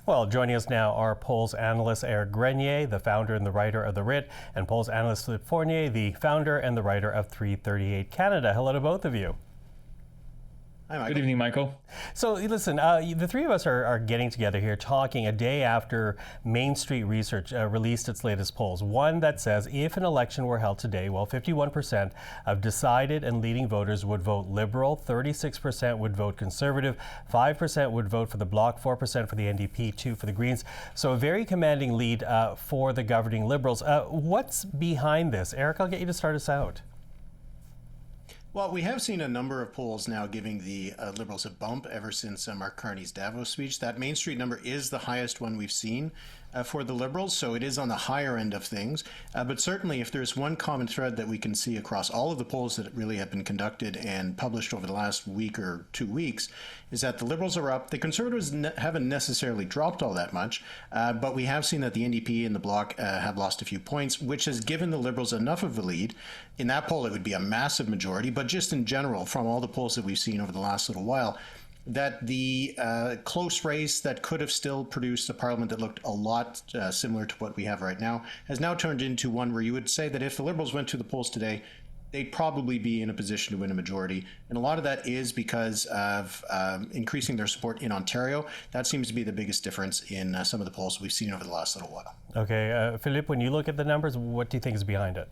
Well, joining us now are polls analyst Éric Grenier, the founder and the writer of the Writ, and polls analyst Philippe Fournier, the founder and the writer of 338 Canada. Hello to both of you. Hi, Michael. Good evening, Michael. So listen, the three of us are getting together here talking a day after Mainstreet Research released its latest polls. One that says if an election were held today, well, 51% of decided and leading voters would vote Liberal, 36% would vote Conservative, 5% would vote for the Bloc, 4% for the NDP, 2% for the Greens. So a very commanding lead for the governing Liberals. What's behind this? Éric, I'll get you to start us out. Well, we have seen a number of polls now giving the Liberals a bump ever since Mark Carney's Davos speech. That Main Street number is the highest one we've seen for the Liberals, so it is on the higher end of things. But certainly, if there's one common thread that we can see across all of the polls that really have been conducted and published over the last week or 2 weeks, is that the Liberals are up. The Conservatives haven't necessarily dropped all that much, but we have seen that the NDP and the Bloc have lost a few points, which has given the Liberals enough of a lead. In that poll, it would be a massive majority, but just in general, from all the polls that we've seen over the last little while, that the close race that could have still produced a parliament that looked a lot similar to what we have right now has now turned into one where you would say that if the Liberals went to the polls today, they'd probably be in a position to win a majority. And a lot of that is because of increasing their support in Ontario. That seems to be the biggest difference in some of the polls we've seen over the last little while. Okay, Philippe, when you look at the numbers, what do you think is behind it?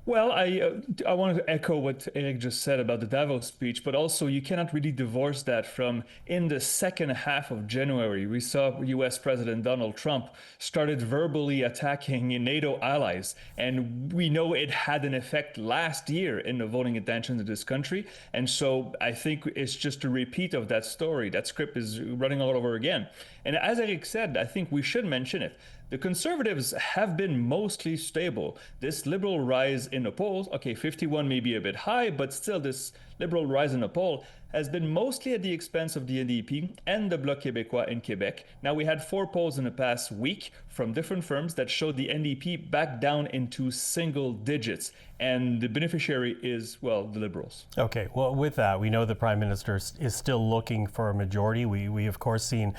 Well, I wanted to echo what Éric just said about the Davos speech, but also you cannot really divorce that from in the second half of January, we saw US President Donald Trump started verbally attacking NATO allies. And we know it had an effect last year in the voting intentions of this country. And so I think it's just a repeat of that story. That script is running all over again. And as Éric said, I think we should mention it. The Conservatives have been mostly stable. This Liberal rise in the polls, okay, 51 may be a bit high, but still this Liberal rise in the poll has been mostly at the expense of the NDP and the Bloc Québécois in Quebec. Now, we had 4 polls in the past week from different firms that showed the NDP back down into single digits. And the beneficiary is, well, the Liberals. Okay, well, with that, we know the Prime Minister is still looking for a majority. We of course, seen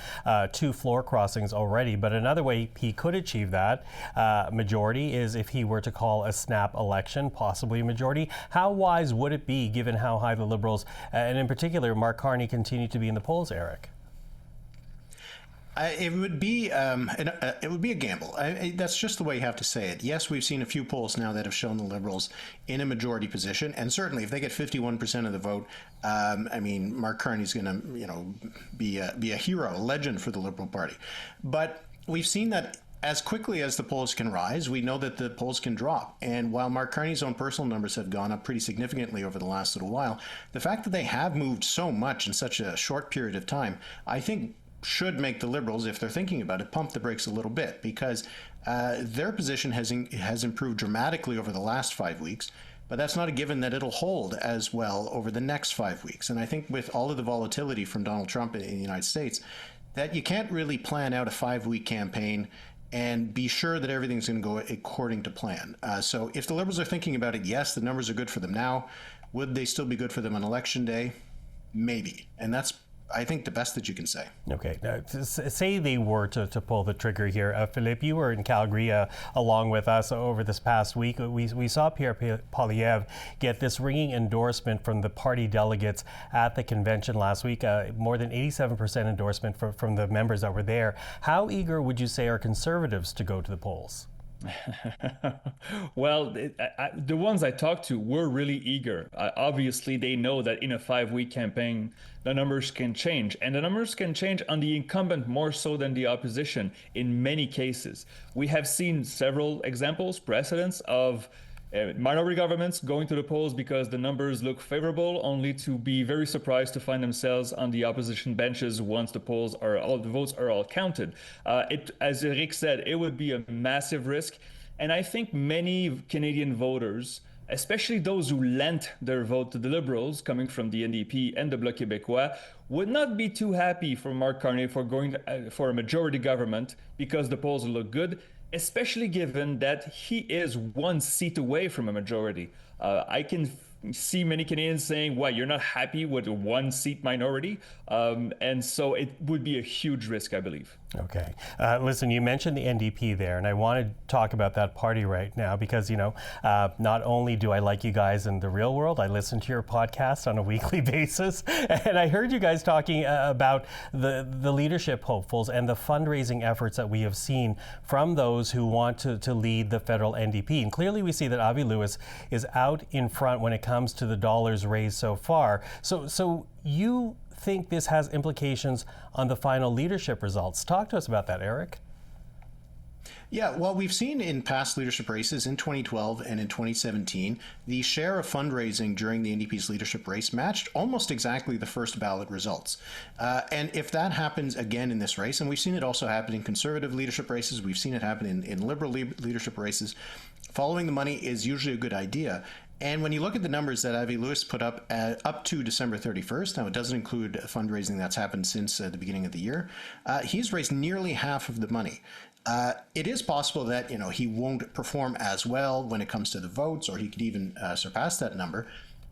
2 floor crossings already, but another way he could achieve that majority is if he were to call a snap election, possibly a majority. How wise would it be, given how high the Liberals, and in particular, Mark Carney, continue to be in the polls, Éric? It would be a gamble. That's just the way you have to say it. Yes, we've seen a few polls now that have shown the Liberals in a majority position, and certainly if they get 51% of the vote, I mean, Mark Carney's going to, be a hero, a legend for the Liberal Party. But we've seen that as quickly as the polls can rise, we know that the polls can drop. And while Mark Carney's own personal numbers have gone up pretty significantly over the last little while, the fact that they have moved so much in such a short period of time, I think should make the Liberals, if they're thinking about it, pump the brakes a little bit, because their position has improved dramatically over the last 5 weeks. But that's not a given that it'll hold as well over the next 5 weeks. And I think with all of the volatility from Donald Trump in the United States, that you can't really plan out a 5-week campaign and be sure that everything's going to go according to plan. So if the Liberals are thinking about it, yes, the numbers are good for them now. Would they still be good for them on election day? Maybe. And that's, I think, the best that you can say. Okay. Say they were to pull the trigger here. Philippe, you were in Calgary along with us over this past week. We saw Pierre Poilievre get this ringing endorsement from the party delegates at the convention last week, more than 87% endorsement from the members that were there. How eager would you say are Conservatives to go to the polls? Well, the ones I talked to were really eager. Obviously, they know that in a 5-week campaign, the numbers can change. And the numbers can change on the incumbent more so than the opposition in many cases. We have seen several examples, precedents of minority governments going to the polls because the numbers look favorable, only to be very surprised to find themselves on the opposition benches once the votes are all counted. As Éric said, it would be a massive risk. And I think many Canadian voters, especially those who lent their vote to the Liberals, coming from the NDP and the Bloc Québécois, would not be too happy for Mark Carney for going for a majority government because the polls look good, especially given that he is 1 seat away from a majority. I can see many Canadians saying, "Why you're not happy with a one-seat minority?" And so it would be a huge risk, I believe. Okay. Listen, you mentioned the NDP there, and I want to talk about that party right now because, not only do I like you guys in the real world, I listen to your podcast on a weekly basis, and I heard you guys talking about the leadership hopefuls and the fundraising efforts that we have seen from those who want to lead the federal NDP. And clearly we see that Avi Lewis is out in front when it comes to the dollars raised so far. So you think this has implications on the final leadership results. Talk to us about that, Éric. Yeah, well, we've seen in past leadership races in 2012 and in 2017, the share of fundraising during the NDP's leadership race matched almost exactly the first ballot results. And if that happens again in this race, and we've seen it also happen in conservative leadership races, we've seen it happen in liberal leadership races, following the money is usually a good idea. And when you look at the numbers that Avi Lewis put up to December 31st, now it doesn't include fundraising that's happened since the beginning of the year, he's raised nearly half of the money. It is possible that he won't perform as well when it comes to the votes, or he could even surpass that number.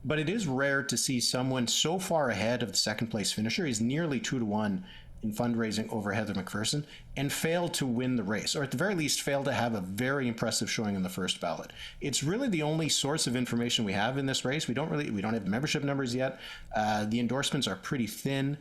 But it is rare to see someone so far ahead of the second place finisher. He's nearly 2-to-1 in fundraising over Heather McPherson and failed to win the race, or at the very least failed to have a very impressive showing in the first ballot. It's really the only source of information we have in this race. We don't have membership numbers yet. The endorsements are pretty thin.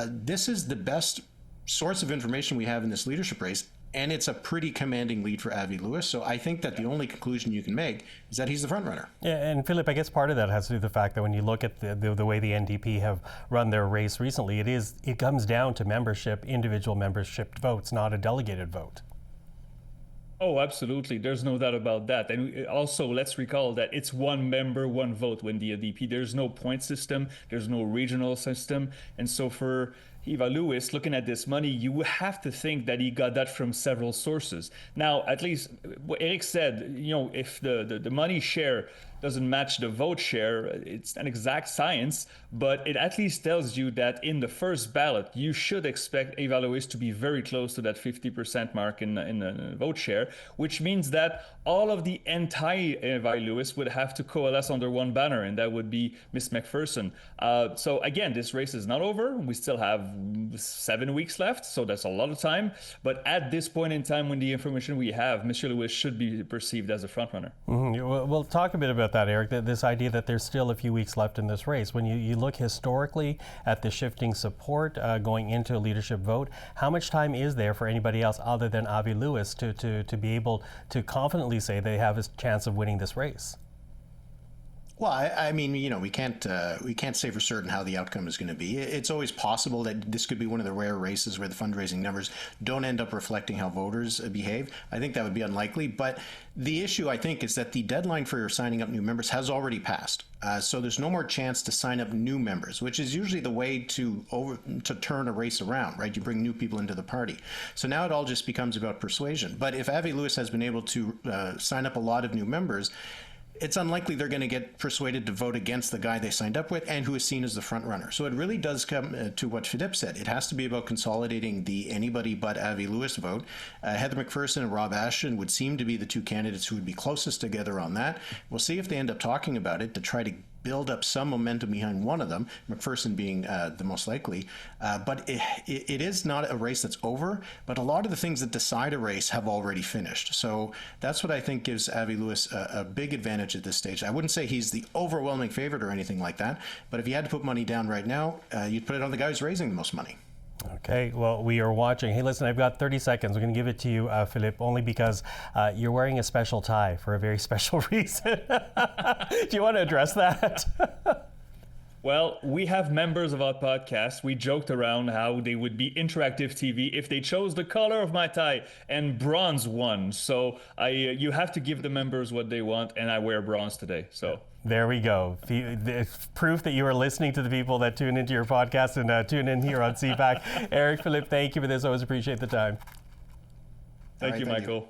This is the best source of information we have in this leadership race, and it's a pretty commanding lead for Avi Lewis. So I think that the only conclusion you can make is that he's the front runner. Yeah, and Philippe, I guess part of that has to do with the fact that when you look at the way the NDP have run their race recently, it comes down to membership, individual membership votes, not a delegated vote. Oh, absolutely. There's no doubt about that. And also, let's recall that it's one member, one vote when the NDP. There's no point system. There's no regional system. And so for Eva Lewis, looking at this money, you have to think that he got that from several sources. Now, at least what Éric said, if the money share doesn't match the vote share, it's an exact science, but it at least tells you that in the first ballot, you should expect Eva Lewis to be very close to that 50% mark in the vote share, which means that all of the anti-Eva Lewis would have to coalesce under one banner, and that would be Miss McPherson. So again, this race is not over. We still have 7 weeks left, so that's a lot of time. But at this point in time, when the information we have, Monsieur Lewis should be perceived as a frontrunner. Mm-hmm. We'll talk a bit about that, Éric, this idea that there's still a few weeks left in this race. When you look historically at the shifting support going into a leadership vote, how much time is there for anybody else other than Avi Lewis to be able to confidently say they have a chance of winning this race? Well, I mean, we can't say for certain how the outcome is going to be. It's always possible that this could be one of the rare races where the fundraising numbers don't end up reflecting how voters behave. I think that would be unlikely. But the issue, I think, is that the deadline for signing up new members has already passed. So there's no more chance to sign up new members, which is usually the way to turn a race around, right? You bring new people into the party. So now it all just becomes about persuasion. But if Avi Lewis has been able to sign up a lot of new members, it's unlikely they're going to get persuaded to vote against the guy they signed up with and who is seen as the front runner. So it really does come to what Philippe said. It has to be about consolidating the anybody but Avi Lewis vote. Heather McPherson and Rob Ashton would seem to be the two candidates who would be closest together on that. We'll see if they end up talking about it to try to build up some momentum behind one of them, McPherson being the most likely. But it is not a race that's over, but a lot of the things that decide a race have already finished. So that's what I think gives Avi Lewis a big advantage at this stage. I wouldn't say he's the overwhelming favorite or anything like that, but if you had to put money down right now, you'd put it on the guy who's raising the most money. Okay, well, we are watching. Hey, listen, I've got 30 seconds. We're going to give it to you, Philippe, only because you're wearing a special tie for a very special reason. Do you want to address that? Well, we have members of our podcast. We joked around how they would be interactive TV if they chose the color of my tie, and bronze won. So you have to give the members what they want, and I wear bronze today. So there we go. Proof that you are listening to the people that tune into your podcast and tune in here on CPAC. Éric, Philippe, thank you for this. Always appreciate the time. Thank you, Michael.